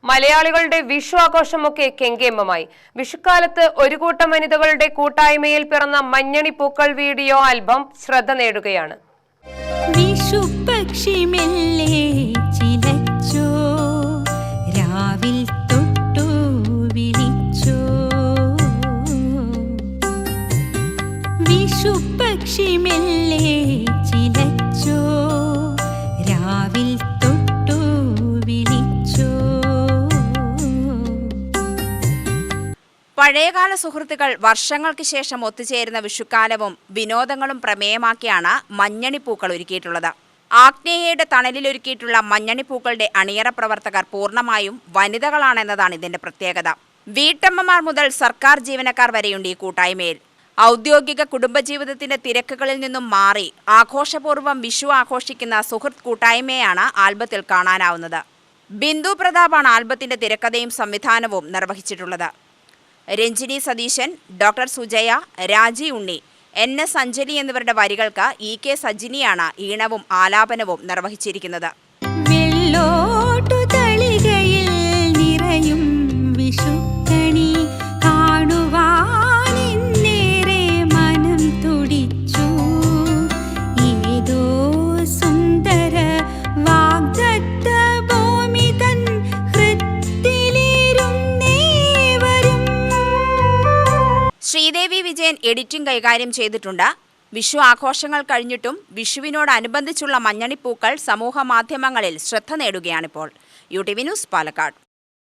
മലയാളികളുടെ വിഷു ആഘോഷമൊക്കെ കെങ്കേമമായി. വിഷുക്കാലത്ത് ഒരു കൂട്ടം വനിതകളുടെ കൂട്ടായ്മയിൽ പിറന്ന മഞ്ഞണി പൂക്കൾ വീഡിയോ ആൽബം ശ്രദ്ധ നേടുകയാണ്. പഴയകാല സുഹൃത്തുക്കൾ വർഷങ്ങൾക്ക് ശേഷം ഒത്തുചേരുന്ന വിഷുക്കാലവും വിനോദങ്ങളും പ്രമേയമാക്കിയാണ് മഞ്ഞണിപ്പൂക്കൾ ഒരുക്കിയിട്ടുള്ളത്. ആഗ്നേയയുടെ തണലിലൊരുക്കിയിട്ടുള്ള മഞ്ഞണിപ്പൂക്കളുടെ അണിയറ പ്രവർത്തകർ പൂർണ്ണമായും വനിതകളാണെന്നതാണ് ഇതിന്റെ പ്രത്യേകത. വീട്ടമ്മമാർ മുതൽ സർക്കാർ ജീവനക്കാർ വരെയുണ്ട് ഈ കൂട്ടായ്മയിൽ. ഔദ്യോഗിക കുടുംബജീവിതത്തിന്റെ തിരക്കുകളിൽ നിന്നും മാറി ആഘോഷപൂർവ്വം വിഷു ആഘോഷിക്കുന്ന സുഹൃത്ത് കൂട്ടായ്മയാണ് ആൽബത്തിൽ കാണാനാവുന്നത്. ബിന്ദു പ്രതാപാണ് ആൽബത്തിന്റെ തിരക്കഥയും സംവിധാനവും നിർവഹിച്ചിട്ടുള്ളത്. രഞ്ജിനി സതീശൻ, ഡോക്ടർ സുജയ, രാജി ഉണ്ണി, NS അഞ്ജലി എന്നിവരുടെ വരികൾക്ക് EK സജിനിയാണ് ഈണവും ആലാപനവും നിർവഹിച്ചിരിക്കുന്നത്. ശ്രീദേവി വിജയൻ എഡിറ്റിംഗ് കൈകാര്യം ചെയ്തിട്ടുണ്ട്. വിഷു ആഘോഷങ്ങൾ കഴിഞ്ഞിട്ടും വിഷുവിനോടനുബന്ധിച്ചുള്ള മഞ്ഞണിപ്പൂക്കൾ സമൂഹ മാധ്യമങ്ങളിൽ ശ്രദ്ധ നേടുകയാണിപ്പോൾ. UTV news, Palakkad.